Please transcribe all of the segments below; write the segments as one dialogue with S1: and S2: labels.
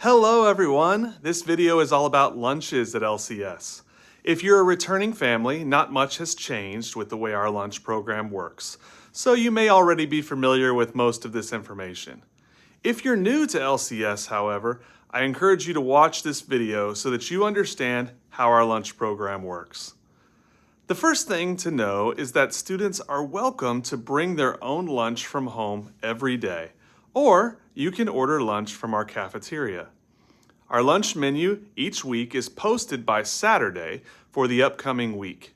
S1: Hello everyone! This video is all about lunches at LCS. If you're a returning family, not much has changed with the way our lunch program works, so you may already be familiar with most of this information. If you're new to LCS, however, I encourage you to watch this video so that you understand how our lunch program works. The first thing to know is that students are welcome to bring their own lunch from home every day, or you can order lunch from our cafeteria. Our lunch menu each week is posted by Saturday for the upcoming week.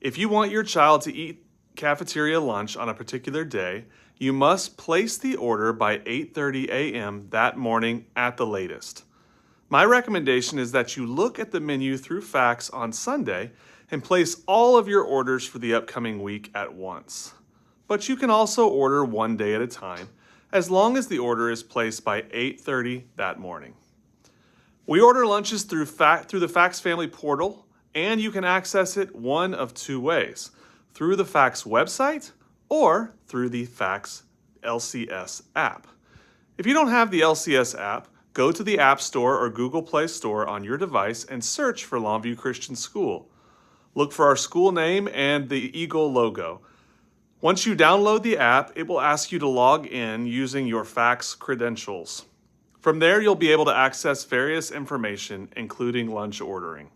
S1: If you want your child to eat cafeteria lunch on a particular day, you must place the order by 8:30 a.m. that morning at the latest. My recommendation is that you look at the menu through fax on Sunday and place all of your orders for the upcoming week at once. But you can also order one day at a time, as long as the order is placed by 8:30 that morning. We order lunches through the Fax Family portal, and you can access it one of two ways: through the Fax website or through the Fax LCS app. If you don't have the LCS app, go to the App Store or Google Play Store on your device and search for Longview Christian School. Look for our school name and the Eagle logo. Once you download the app, it will ask you to log in using your fax credentials. From there, you'll be able to access various information, including lunch ordering.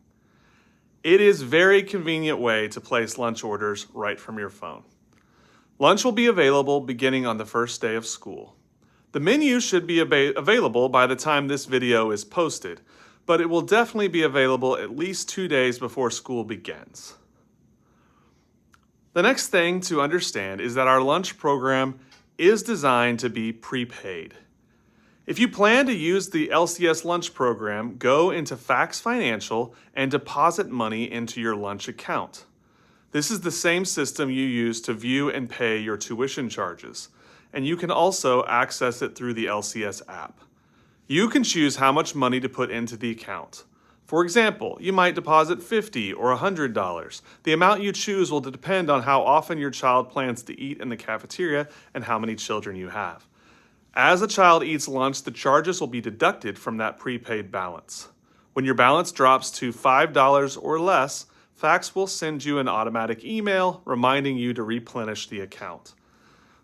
S1: It is a very convenient way to place lunch orders right from your phone. Lunch will be available beginning on the first day of school. The menu should be available by the time this video is posted, but it will definitely be available at least 2 days before school begins. The next thing to understand is that our lunch program is designed to be prepaid. If you plan to use the LCS lunch program, go into Fax Financial and deposit money into your lunch account. This is the same system you use to view and pay your tuition charges, and you can also access it through the LCS app. You can choose how much money to put into the account. For example, you might deposit $50 or $100. The amount you choose will depend on how often your child plans to eat in the cafeteria and how many children you have. As a child eats lunch, the charges will be deducted from that prepaid balance. When your balance drops to $5 or less, Fax will send you an automatic email reminding you to replenish the account.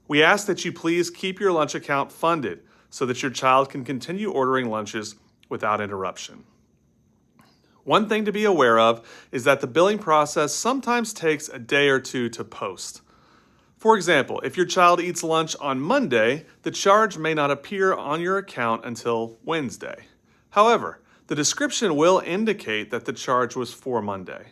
S1: We ask that you please keep your lunch account funded so that your child can continue ordering lunches without interruption. One thing to be aware of is that the billing process sometimes takes a day or two to post. For example, if your child eats lunch on Monday, the charge may not appear on your account until Wednesday. However, the description will indicate that the charge was for Monday.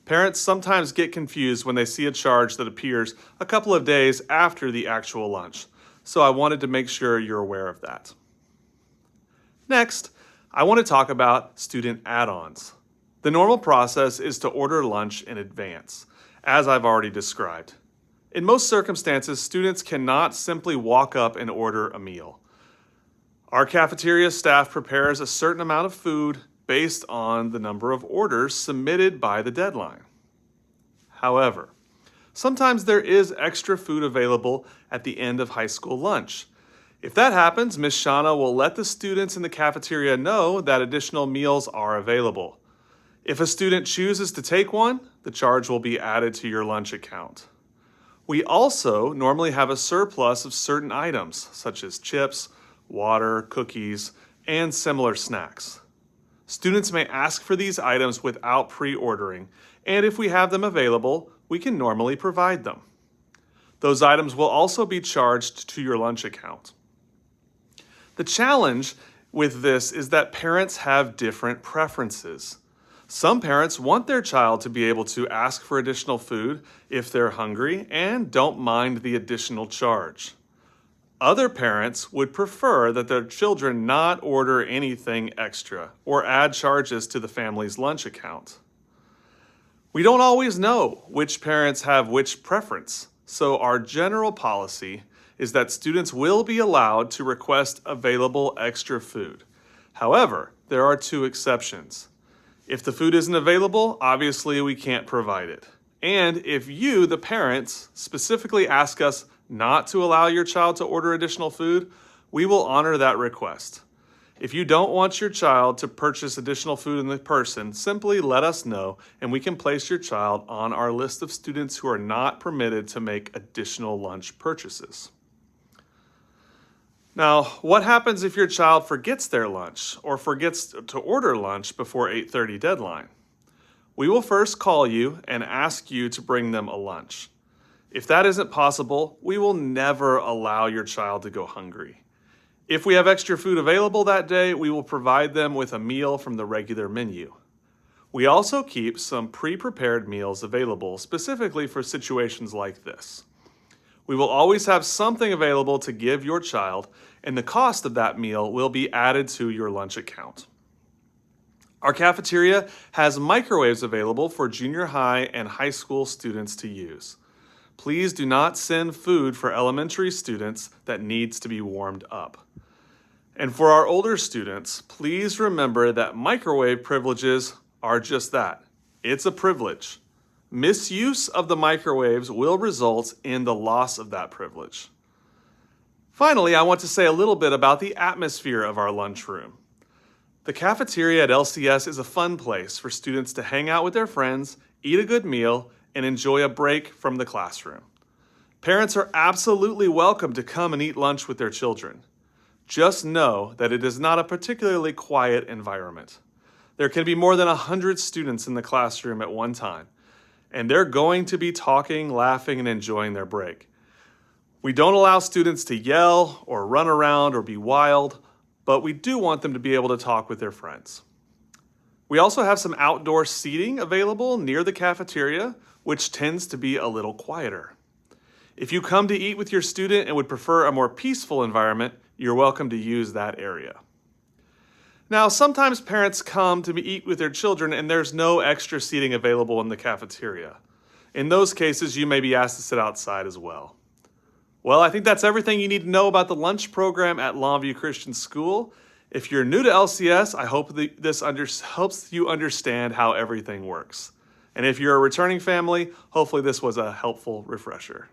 S1: Parents sometimes get confused when they see a charge that appears a couple of days after the actual lunch, so I wanted to make sure you're aware of that. Next, I want to talk about student add-ons. The normal process is to order lunch in advance, as I've already described. In most circumstances, students cannot simply walk up and order a meal. Our cafeteria staff prepares a certain amount of food based on the number of orders submitted by the deadline. However, sometimes there is extra food available at the end of high school lunch. If that happens, Ms. Shauna will let the students in the cafeteria know that additional meals are available. If a student chooses to take one, the charge will be added to your lunch account. We also normally have a surplus of certain items, such as chips, water, cookies, and similar snacks. Students may ask for these items without pre-ordering, and if we have them available, we can normally provide them. Those items will also be charged to your lunch account. The challenge with this is that parents have different preferences. Some parents want their child to be able to ask for additional food if they're hungry and don't mind the additional charge. Other parents would prefer that their children not order anything extra or add charges to the family's lunch account. We don't always know which parents have which preference, so our general policy is that students will be allowed to request available extra food. However, there are two exceptions. If the food isn't available, obviously we can't provide it. And if you, the parents, specifically ask us not to allow your child to order additional food, we will honor that request. If you don't want your child to purchase additional food in person, simply let us know and we can place your child on our list of students who are not permitted to make additional lunch purchases. Now, what happens if your child forgets their lunch or forgets to order lunch before 8:30 deadline? We will first call you and ask you to bring them a lunch. If that isn't possible, we will never allow your child to go hungry. If we have extra food available that day, we will provide them with a meal from the regular menu. We also keep some pre-prepared meals available specifically for situations like this. We will always have something available to give your child, and the cost of that meal will be added to your lunch account. Our cafeteria has microwaves available for junior high and high school students to use. Please do not send food for elementary students that needs to be warmed up. And for our older students, please remember that microwave privileges are just that. It's a privilege. Misuse of the microwaves will result in the loss of that privilege. Finally, I want to say a little bit about the atmosphere of our lunchroom. The cafeteria at LCS is a fun place for students to hang out with their friends, eat a good meal, and enjoy a break from the classroom. Parents are absolutely welcome to come and eat lunch with their children. Just know that it is not a particularly quiet environment. There can be more than 100 students in the classroom at one time, and they're going to be talking, laughing, and enjoying their break. We don't allow students to yell or run around or be wild, but we do want them to be able to talk with their friends. We also have some outdoor seating available near the cafeteria, which tends to be a little quieter. If you come to eat with your student and would prefer a more peaceful environment, you're welcome to use that area. Now, sometimes parents come to eat with their children and there's no extra seating available in the cafeteria. In those cases, you may be asked to sit outside as well. Well, I think that's everything you need to know about the lunch program at Longview Christian School. If you're new to LCS, I hope this helps you understand how everything works. And if you're a returning family, hopefully this was a helpful refresher.